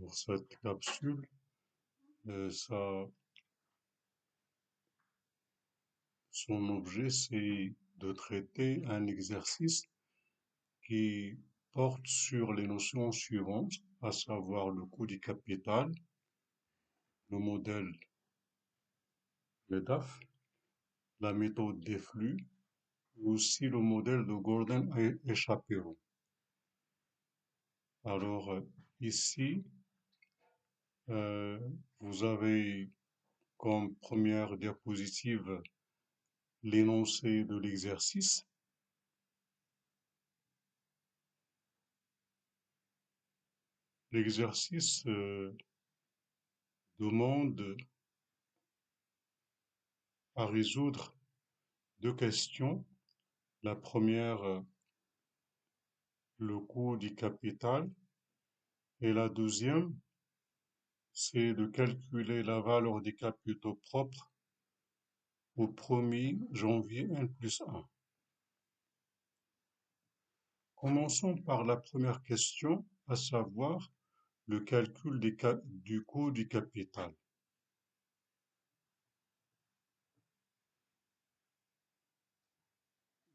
pour cette capsule. Son objet, c'est de traiter un exercice qui porte sur les notions suivantes, à savoir le coût du capital, le modèle MEDAF, la méthode des flux, et aussi le modèle de Gordon et Shapiro. Alors, ici, euh, vous avez comme première diapositive l'énoncé de l'exercice. L'exercice demande à résoudre deux questions. La première, le coût du capital, et la deuxième, c'est de calculer la valeur des capitaux propres au 1er janvier N+1. Commençons par la première question, à savoir le calcul du coût du capital.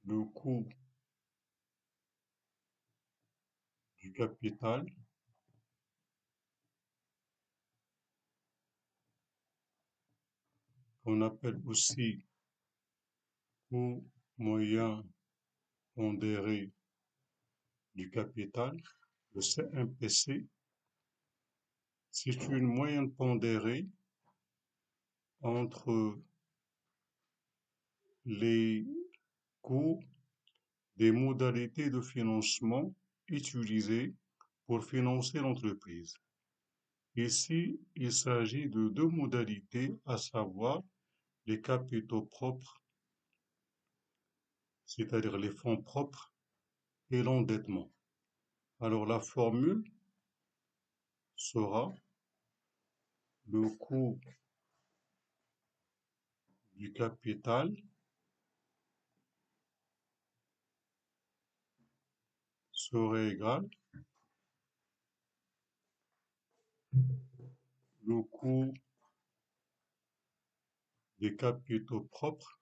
Le coût du capital, qu'on appelle aussi coût moyen pondéré du capital, le CMPC, c'est une moyenne pondérée entre les coûts des modalités de financement utilisées pour financer l'entreprise. Ici, il s'agit de deux modalités, à savoir les capitaux propres, c'est-à-dire les fonds propres, et l'endettement. Alors la formule sera le coût du capital serait égal le coût des capitaux propres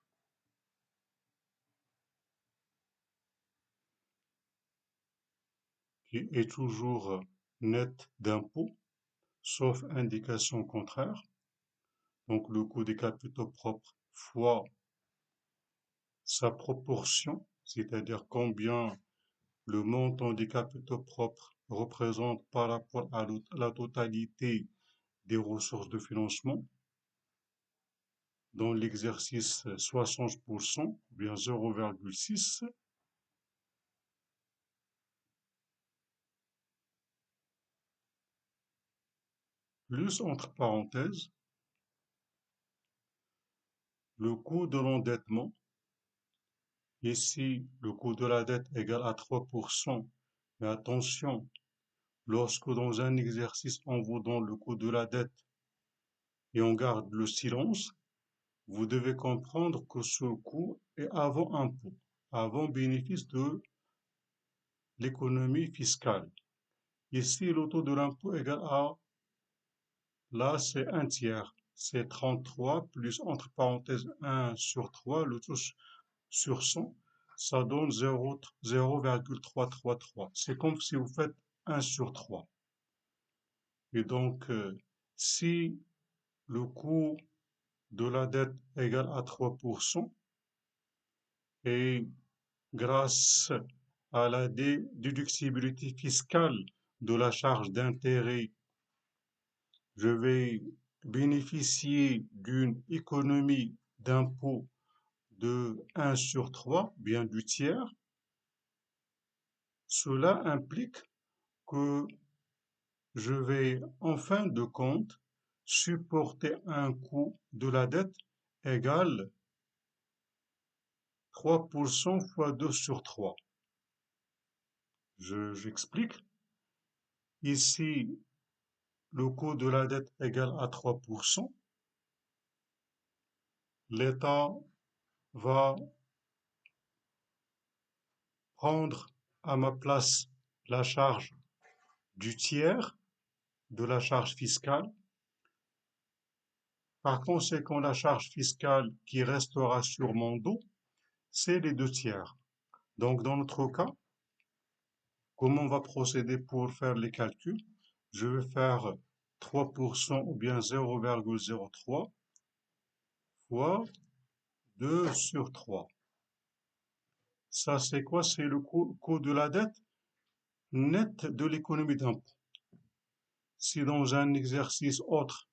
qui est toujours net d'impôts, sauf indication contraire. Donc le coût des capitaux propres fois sa proportion, c'est-à-dire combien le montant des capitaux propres représente par rapport à la totalité des ressources de financement. Dans l'exercice 60%, ou bien 0,6, plus entre parenthèses, le coût de l'endettement. Ici, le coût de la dette égale à 3%. Mais attention, lorsque dans un exercice on vous donne le coût de la dette et on garde le silence, vous devez comprendre que ce coût est avant impôt, avant bénéfice de l'économie fiscale. Ici, le taux de l'impôt égale à, là, c'est un tiers. C'est 33 plus, entre parenthèses, 1 sur 3, le tout sur 100, ça donne 0,333. C'est comme si vous faites 1 sur 3. Et donc, si le coût de la dette égale à 3%, et grâce à la déductibilité fiscale de la charge d'intérêt, je vais bénéficier d'une économie d'impôt de 1 sur 3, bien du tiers. Cela implique que je vais en fin de compte supporter un coût de la dette égal 3% fois 2 sur 3. J'explique. Ici, le coût de la dette égal à 3%. L'État va prendre à ma place la charge du tiers de la charge fiscale. Par conséquent, la charge fiscale qui restera sur mon dos, c'est les 2/3. Donc, dans notre cas, comment on va procéder pour faire les calculs? Je vais faire 3% ou bien 0,03 fois 2/3. Ça, c'est quoi? C'est le coût de la dette net de l'économie d'impôt. Si dans un exercice autre,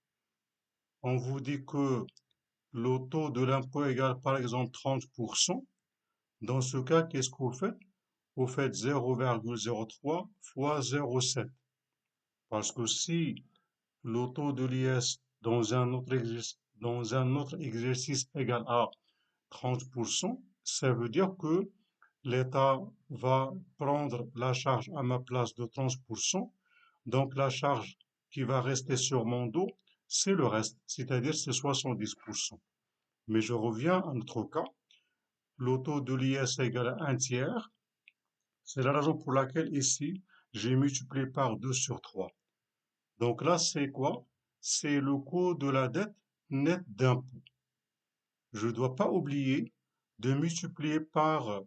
on vous dit que le taux de l'impôt égale par exemple 30%, dans ce cas, qu'est-ce que vous faites? Vous faites 0,03 fois 0,7. Parce que si le taux de l'IS dans un autre exercice égale à 30%, ça veut dire que l'État va prendre la charge à ma place de 30%. Donc la charge qui va rester sur mon dos, c'est le reste, c'est-à-dire c'est 70%. Mais je reviens à notre cas. Le taux de l'IS égale à 1/3. C'est la raison pour laquelle ici, j'ai multiplié par 2/3. Donc là, c'est quoi? C'est le coût de la dette nette d'impôt. Je ne dois pas oublier de multiplier par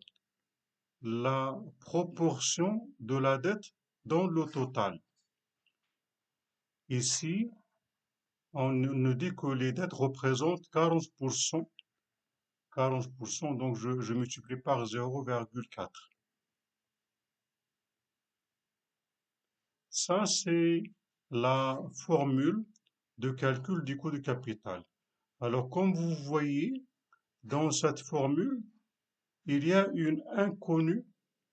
la proportion de la dette dans le total. Ici, on nous dit que les dettes représentent 40%, 40%, donc je multiplie par 0,4. Ça, c'est la formule de calcul du coût du capital. Alors, comme vous voyez, dans cette formule, il y a une inconnue,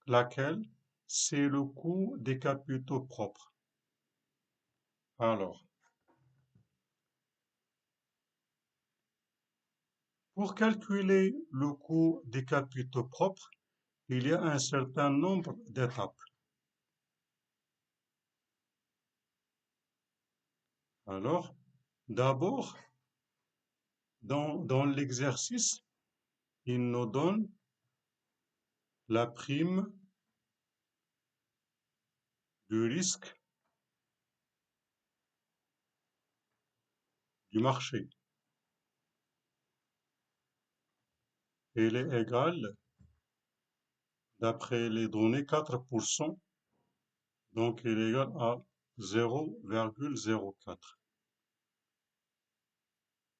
laquelle c'est le coût des capitaux propres. Alors, pour calculer le coût des capitaux propres, il y a un certain nombre d'étapes. Alors, d'abord, dans l'exercice, il nous donne la prime du risque du marché. Elle est égale, d'après les données, 4%, donc elle est égale à 0,04.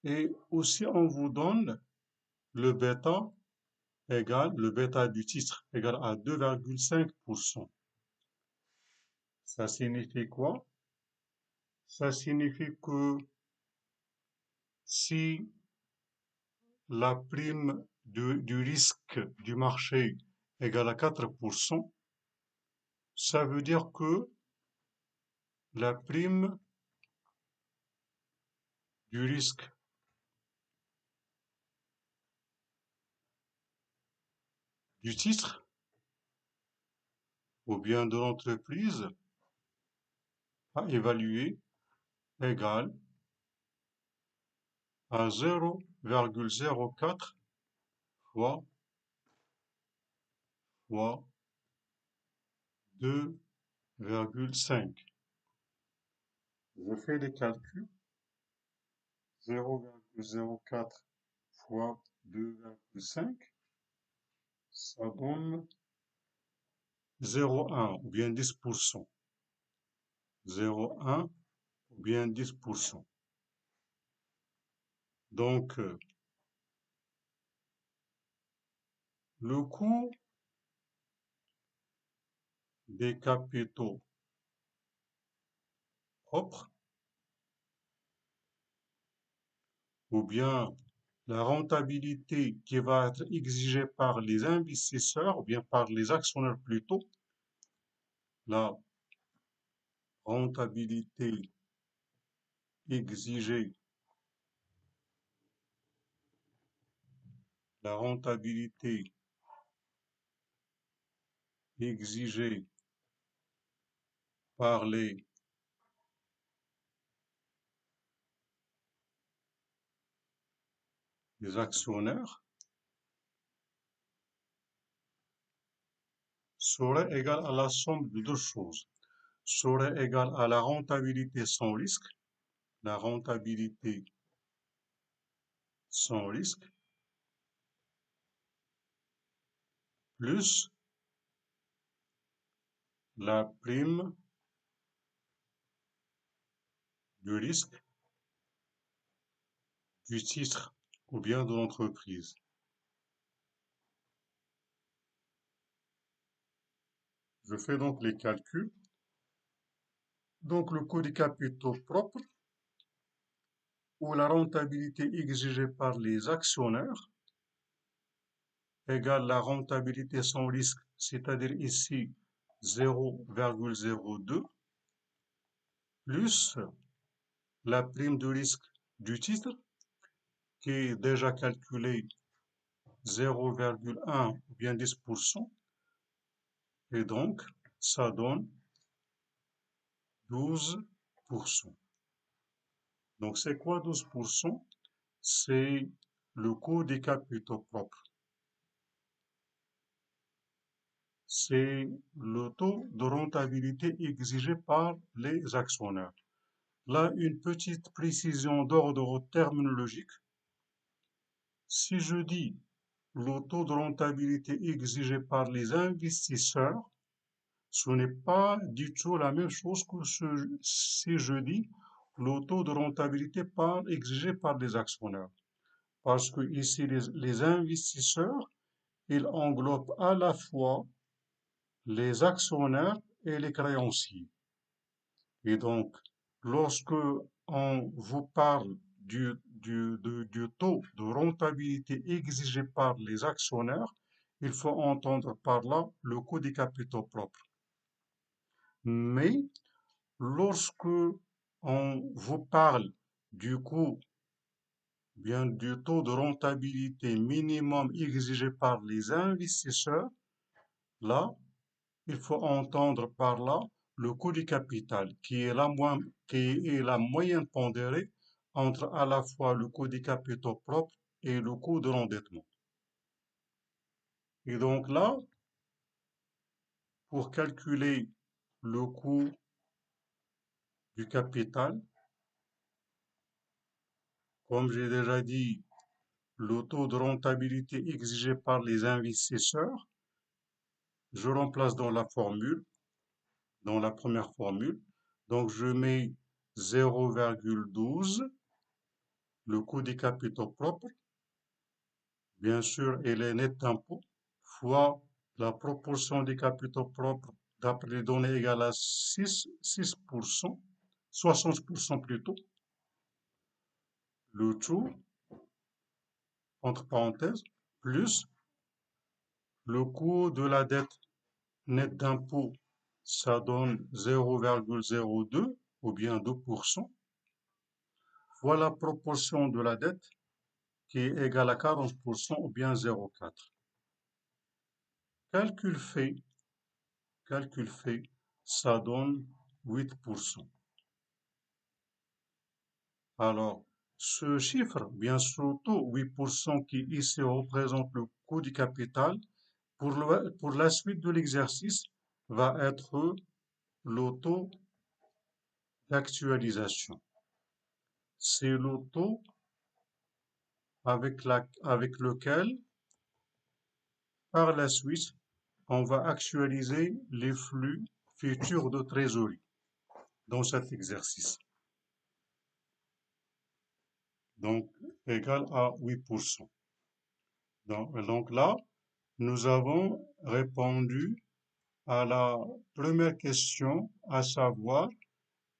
Et aussi, on vous donne le bêta le bêta du titre égale à 2,5%. Ça signifie quoi? Ça signifie que si la prime du risque du marché égale à 4%, ça veut dire que la prime du risque du titre ou bien de l'entreprise à évaluer égale à 0,04 fois 2,5. Je fais les calculs. 0,04 fois 2,5, ça donne 0,1 ou bien 10%. 0,1 ou bien 10%. Donc, le coût des capitaux propres ou bien la rentabilité qui va être exigée par les investisseurs ou bien par les actionnaires plutôt, la rentabilité exigée, la rentabilité exigée par les actionnaires serait égale à la somme de deux choses. serait égal à la rentabilité sans risque, la rentabilité sans risque, plus la prime du risque du titre ou bien de l'entreprise. Je fais donc les calculs. Donc le coût des capitaux propres ou la rentabilité exigée par les actionnaires égale la rentabilité sans risque, c'est-à-dire ici 0,02, plus la prime de risque du titre, qui est déjà calculée 0,1 ou bien 10%, et donc ça donne 12%. Donc c'est quoi 12%? C'est le coût des capitaux propres. C'est le taux de rentabilité exigé par les actionnaires. Là, une petite précision d'ordre terminologique. Si je dis le taux de rentabilité exigé par les investisseurs, ce n'est pas du tout la même chose que si je dis le taux de rentabilité exigé par les actionnaires. Parce que ici, les investisseurs, ils englobent à la fois les actionnaires et les créanciers. Et donc, lorsque on vous parle du taux de rentabilité exigé par les actionnaires, il faut entendre par là le coût des capitaux propres. Mais lorsque on vous parle du coût, bien du taux de rentabilité minimum exigé par les investisseurs, là, il faut entendre par là le coût du capital, qui est la moyenne pondérée entre à la fois le coût des capitaux propres et le coût de l'endettement. Et donc là, pour calculer le coût du capital, comme j'ai déjà dit, le taux de rentabilité exigé par les investisseurs, je remplace dans la formule, dans la première formule. Donc je mets 0,12, le coût des capitaux propres, bien sûr, elle est nette d'impôt, fois la proportion des capitaux propres d'après les données égale à 6%, 60% plutôt, le tout, entre parenthèses, plus le coût de la dette nette d'impôt, ça donne 0,02 ou bien 2%, fois la proportion de la dette qui est égale à 40% ou bien 0,4. Calcul fait, ça donne 8%. Alors, ce chiffre, bien surtout 8% qui ici représente le coût du capital, pour la suite de l'exercice, va être le taux d'actualisation. C'est le taux avec lequel, par la suite, on va actualiser les flux futurs de trésorerie dans cet exercice. Donc, égal à 8%. Donc là, nous avons répondu à la première question, à savoir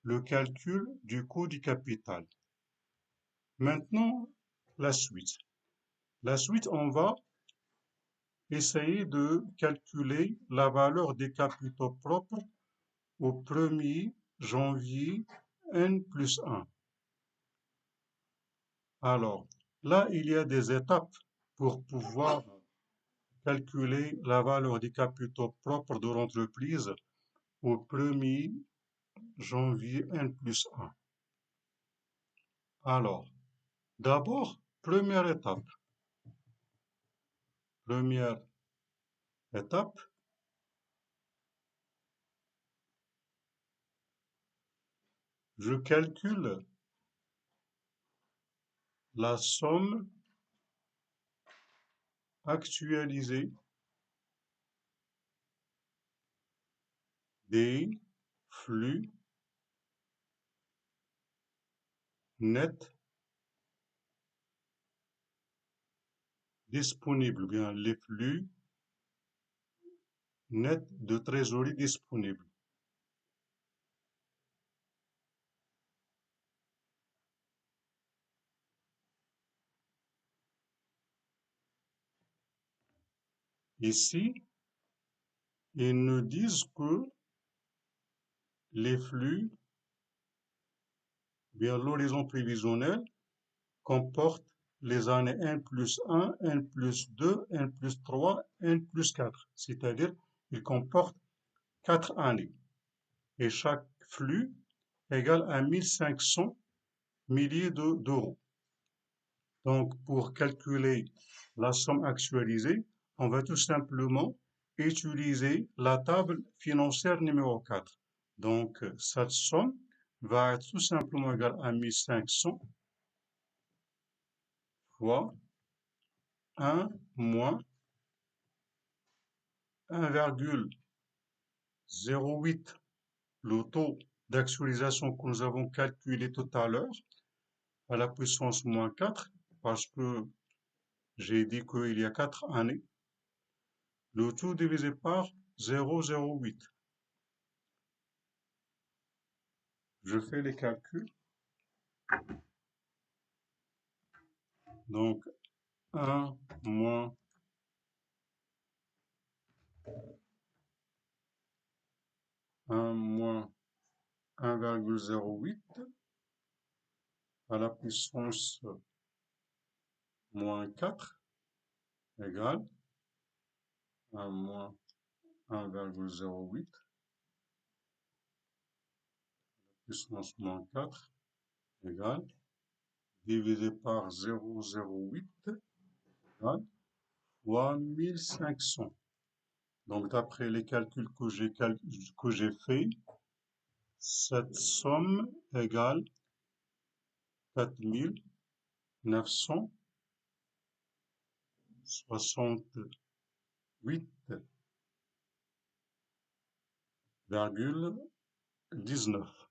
le calcul du coût du capital. Maintenant, la suite. La suite, on va essayer de calculer la valeur des capitaux propres au 1er janvier N+1. Alors, là, il y a des étapes pour pouvoir calculer la valeur des capitaux propres de l'entreprise au 1er janvier N+1. Alors, d'abord, première étape, Je calcule la somme actualisée des flux nets disponibles, bien les flux nets de trésorerie disponibles. Ici, ils nous disent que les flux, bien l'horizon prévisionnel, comporte les années N plus 1, N plus 2, N plus 3, N plus 4. C'est-à-dire, il comporte 4 années. Et chaque flux égale à 1500 milliers d'euros. Donc, pour calculer la somme actualisée, on va tout simplement utiliser la table financière numéro 4. Donc, cette somme va être tout simplement égale à 1500 fois 1 moins 1,08, le taux d'actualisation que nous avons calculé tout à l'heure, à la puissance moins 4, parce que j'ai dit qu'il y a 4 années. Le tout divisé par 0,08. Je fais les calculs. Donc, 1 moins 1 moins 1,08 à la puissance moins 4 égale 1 moins 1,08 puissance moins 4 égale divisé par 0,08 égale fois 1500. Donc, d'après les calculs que j'ai faits, cette somme égale 4968,19.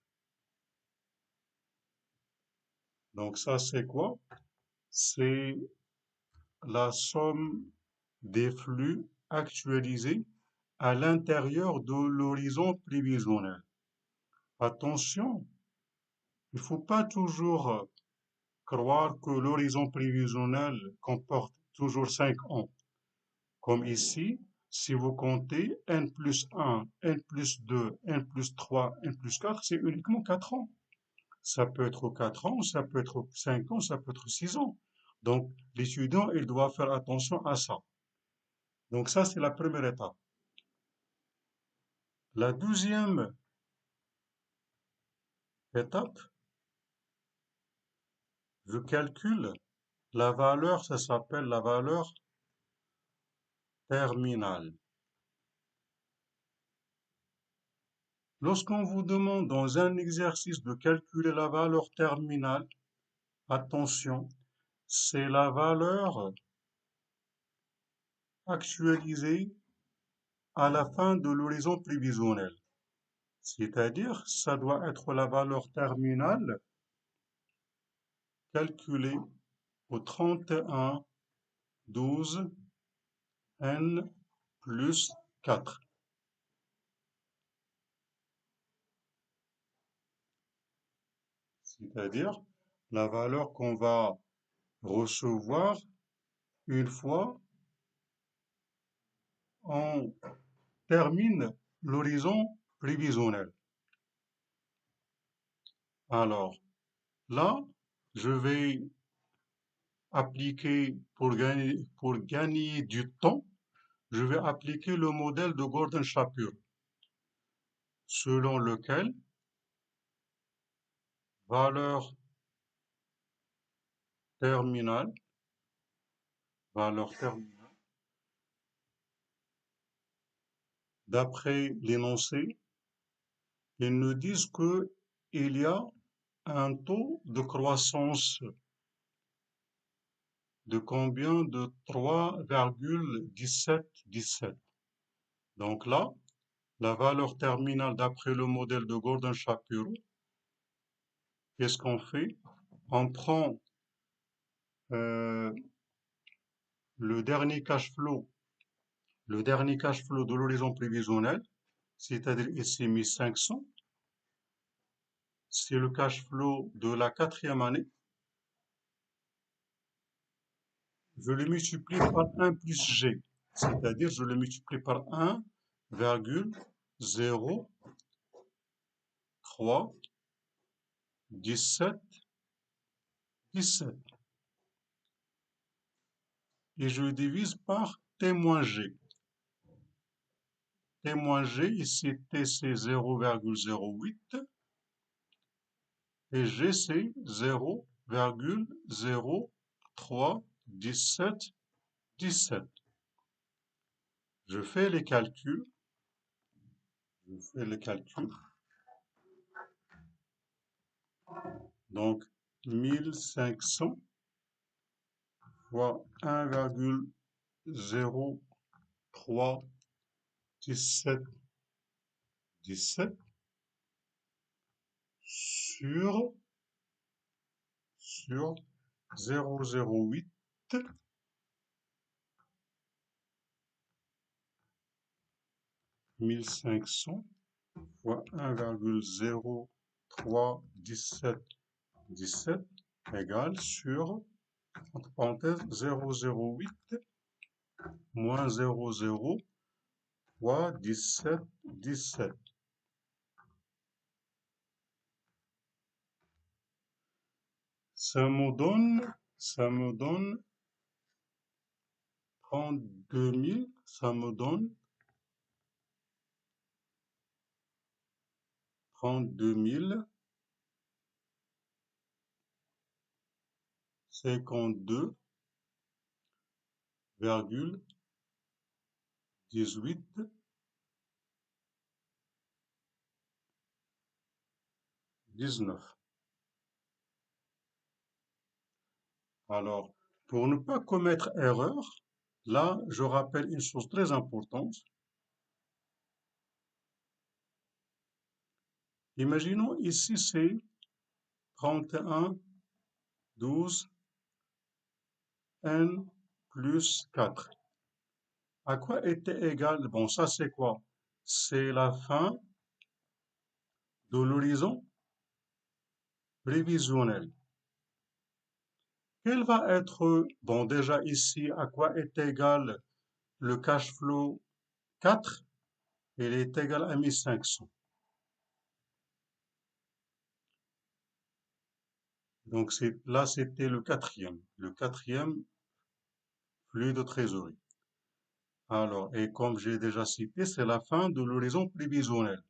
Donc ça, c'est quoi? C'est la somme des flux actualisés à l'intérieur de l'horizon prévisionnel. Attention, il ne faut pas toujours croire que l'horizon prévisionnel comporte toujours 5 ans. Comme ici, si vous comptez n plus 1, n plus 2, n plus 3, n plus 4, c'est uniquement 4 ans. Ça peut être 4 ans, ça peut être 5 ans, ça peut être 6 ans. Donc, l'étudiant, il doit faire attention à ça. Donc, ça, c'est la première étape. La deuxième étape, je calcule la valeur, ça s'appelle la valeur terminale. Lorsqu'on vous demande dans un exercice de calculer la valeur terminale, attention, c'est la valeur actualisée à la fin de l'horizon prévisionnel. C'est-à-dire, ça doit être la valeur terminale calculée au 31/12 n plus 4. C'est-à-dire la valeur qu'on va recevoir une fois on termine l'horizon prévisionnel. Alors là, je vais appliquer, pour gagner du temps, je vais appliquer le modèle de Gordon-Shapiro, selon lequel valeur terminale, d'après l'énoncé, ils nous disent qu'il y a un taux de croissance de combien? De 3,1717. Donc là, la valeur terminale d'après le modèle de Gordon-Shapiro, qu'est-ce qu'on fait? On prend euh, le dernier cash flow de l'horizon prévisionnel, c'est-à-dire ici 1500, c'est le cash flow de la 4e année. Je le multiplie par 1 plus G, c'est-à-dire je le multiplie par 1,031717 et je divise par T moins G. T moins G, ici T c'est 0,08 et G c'est 0,031717. Je fais les calculs. Donc 1500 fois 1,031717 sur 0,08 1500 fois 1,031717 égale sur, entre parenthèses, 0,08 moins 0,0 fois 1717. Ça me donne 32 000, ça me donne 32,52,18,19. Alors, pour ne pas commettre erreur, là, je rappelle une chose très importante. Imaginons ici, c'est 31, 12, n plus 4. À quoi était égal? Bon, ça c'est quoi? C'est la fin de l'horizon prévisionnel. Quel va être, bon déjà ici, à quoi est égal le cash flow 4? Il est égal à 1500. Donc là, c'était le quatrième flux de trésorerie. Alors, et comme j'ai déjà cité, c'est la fin de l'horizon prévisionnel.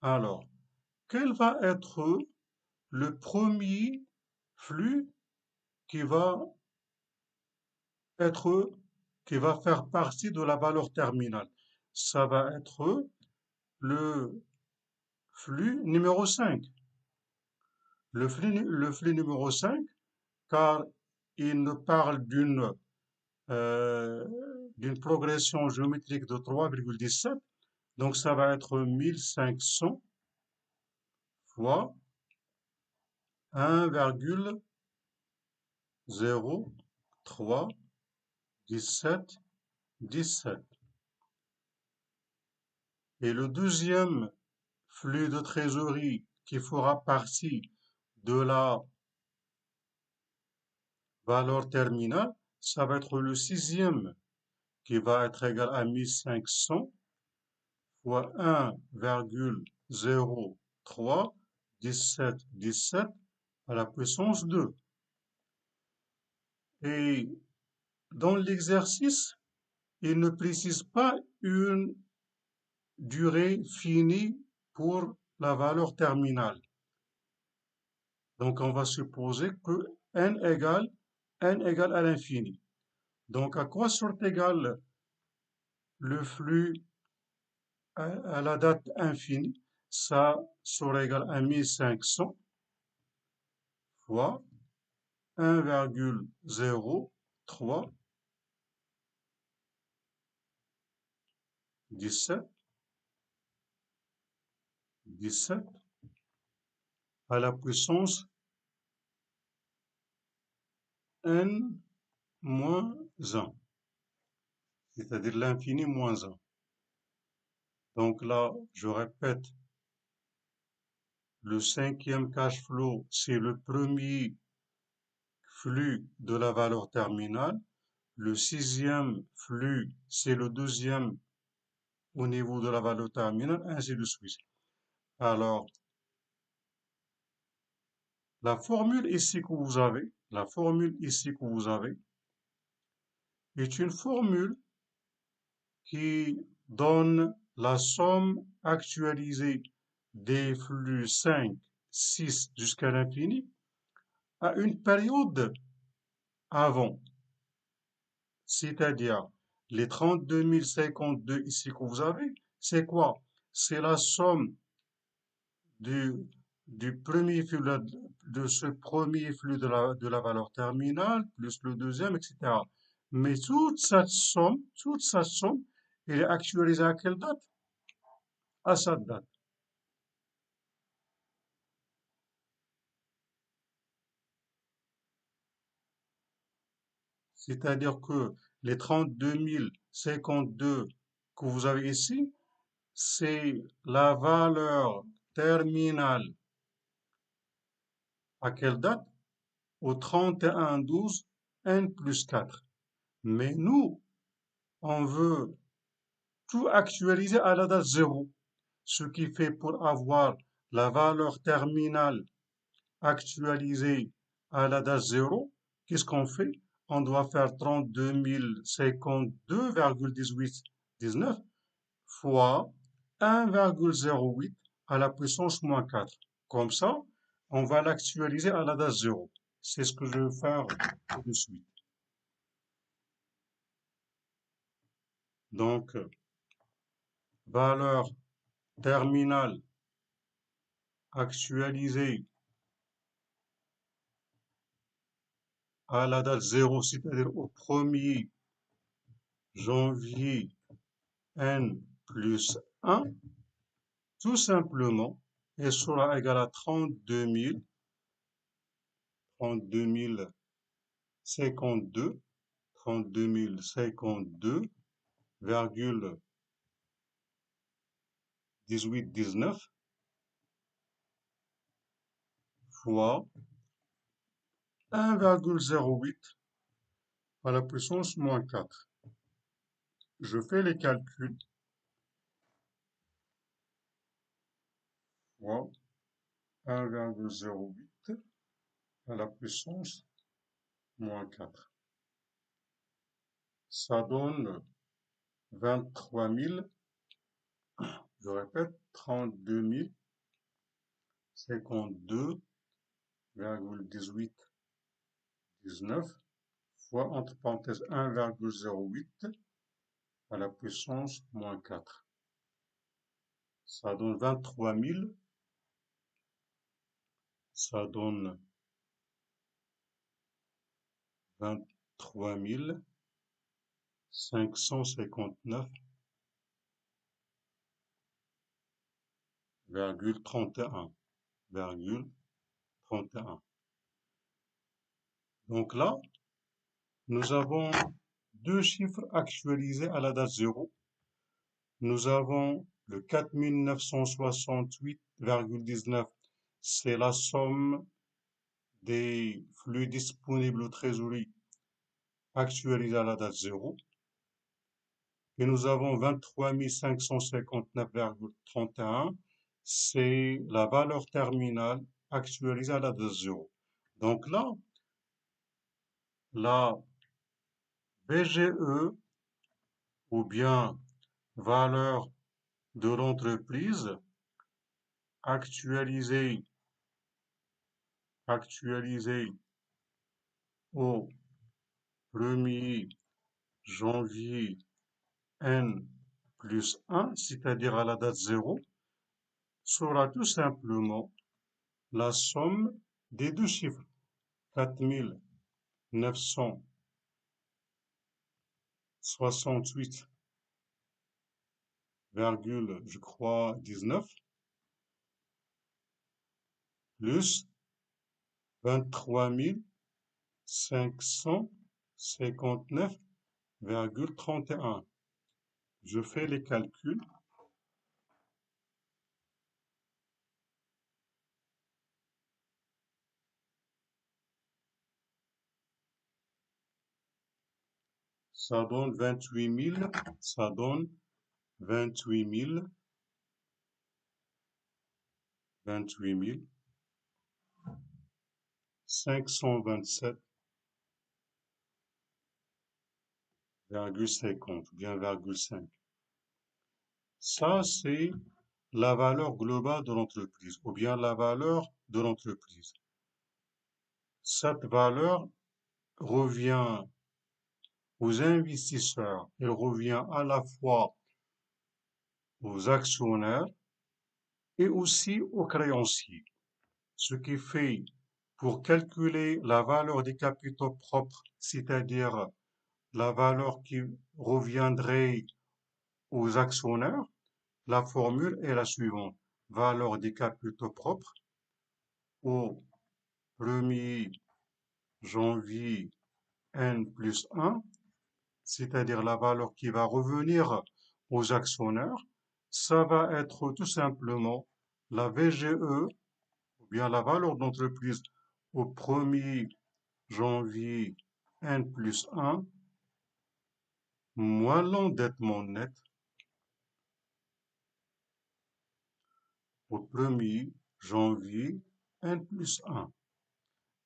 Alors, quel va être le premier flux qui va faire partie de la valeur terminale? Ça va être le flux numéro 5. Le flux numéro 5, car il nous parle euh, d'une progression géométrique de 3,17. Donc ça va être 1500 fois 1,031717. Et le deuxième flux de trésorerie qui fera partie de la valeur terminale, ça va être le sixième qui va être égal à 1500 fois 1,031717 à la puissance 2. Et dans l'exercice, il ne précise pas une durée finie pour la valeur terminale. Donc on va supposer que n égale à l'infini. Donc à quoi sort égal le flux à la date infinie? Ça sera égal à 1500 fois 1,03 17 à la puissance n moins 1, c'est-à-dire l'infini moins 1. Donc là, je répète, le cinquième cash flow, c'est le premier flux de la valeur terminale. Le sixième flux, c'est le deuxième au niveau de la valeur terminale, ainsi de suite. Alors, la formule ici que vous avez, est une formule qui donne la somme actualisée des flux 5, 6 jusqu'à l'infini à une période avant. C'est-à-dire, les 32 052 ici que vous avez, c'est quoi? C'est la somme du, du premier flux de ce premier flux de la valeur terminale, plus le deuxième, etc. Mais toute cette somme, elle est actualisée à quelle date? À cette date. C'est-à-dire que les 32 052 que vous avez ici, c'est la valeur terminale. À quelle date? Au 31-12, n plus 4. Mais nous, on veut tout actualiser à la date 0. Ce qui fait pour avoir la valeur terminale actualisée à la date 0, qu'est-ce qu'on fait? On doit faire 32 052,1819 fois 1,08 à la puissance moins 4. Comme ça, on va l'actualiser à la date 0. C'est ce que je vais faire tout de suite. Donc, valeur terminale actualisée à la date 0, c'est-à-dire au 1er janvier n plus 1, tout simplement, elle sera égale à 32 052, 1819 fois 1,08 à la puissance moins 4. Je fais les calculs fois 1,08 à la puissance moins 4. Ça donne 23 000, je répète, 32 052,1819 fois entre parenthèses 1,08 à la puissance moins 4. Ça donne 23 000, ça donne 23 559,31. Donc là, nous avons deux chiffres actualisés à la date 0. Nous avons le 4968,19, c'est la somme des flux disponibles aux trésoreries actualisés à la date 0. Et nous avons 23 559,31, c'est la valeur terminale actualisée à la date 0. Donc là, la VGE, ou bien valeur de l'entreprise, actualisée au 1er janvier n plus 1, c'est-à-dire à la date 0, sera tout simplement la somme des deux chiffres. 4968, je crois, 19, plus 23 559,31. Je fais les calculs. Ça donne 28 527,50, bien 5. Ça, c'est la valeur globale de l'entreprise, ou bien la valeur de l'entreprise. Cette valeur revient aux investisseurs, elle revient à la fois aux actionnaires et aussi aux créanciers. Ce qui fait, pour calculer la valeur des capitaux propres, c'est-à-dire la valeur qui reviendrait aux actionnaires, la formule est la suivante. Valeur des capitaux propres au 1er janvier N plus 1, c'est-à-dire la valeur qui va revenir aux actionnaires, ça va être tout simplement la VGE, ou bien la valeur d'entreprise au 1er janvier N plus 1, moins l'endettement net au 1er janvier N plus 1.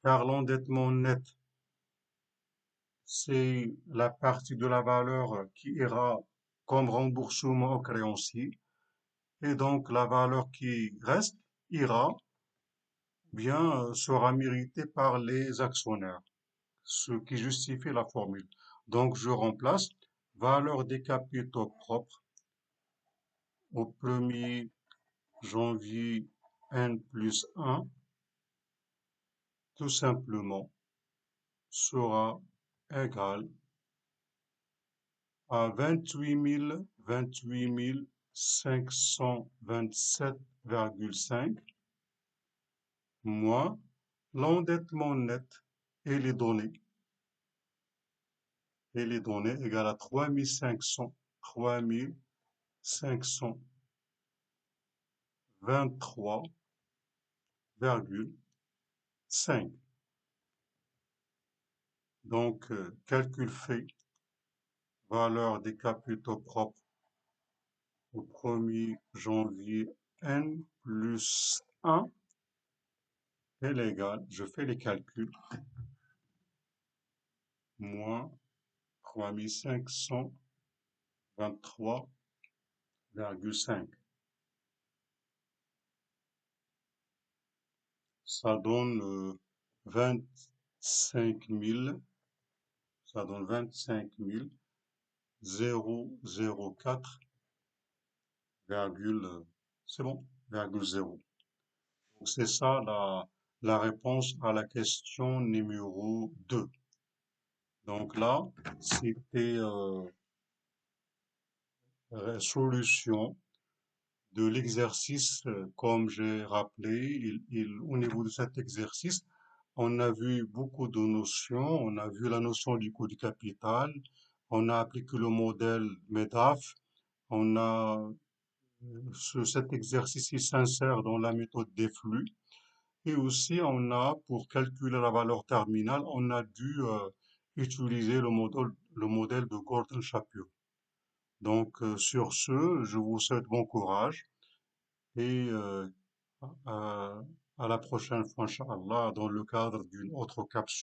Car l'endettement net, c'est la partie de la valeur qui ira comme remboursement au créancier. Et donc, la valeur qui reste ira bien sera méritée par les actionnaires, ce qui justifie la formule. Donc, je remplace valeur des capitaux propres au 1er janvier N plus 1, tout simplement, sera égal à 28 527,5 moins l'endettement net et les données. Et les données égale à 3523,5. Donc, calcul fait, valeur des capitaux propres au 1er janvier N plus 1 est égal, je fais les calculs, moins 3523,5. Ça donne 25 000, ça donne 25 004, c'est bon, virgule 0. Donc c'est ça la réponse à la question numéro 2. Donc là, c'était solution de l'exercice, comme j'ai rappelé, au niveau de cet exercice, on a vu beaucoup de notions, on a vu la notion du coût du capital, on a appliqué le modèle MEDAF, on a cet exercice il s'insère dans la méthode des flux, et aussi on a, pour calculer la valeur terminale, on a dû utiliser le modèle de Gordon-Shapiro. Donc sur ce, je vous souhaite bon courage et à la prochaine fois, Inch'Allah, dans le cadre d'une autre capsule.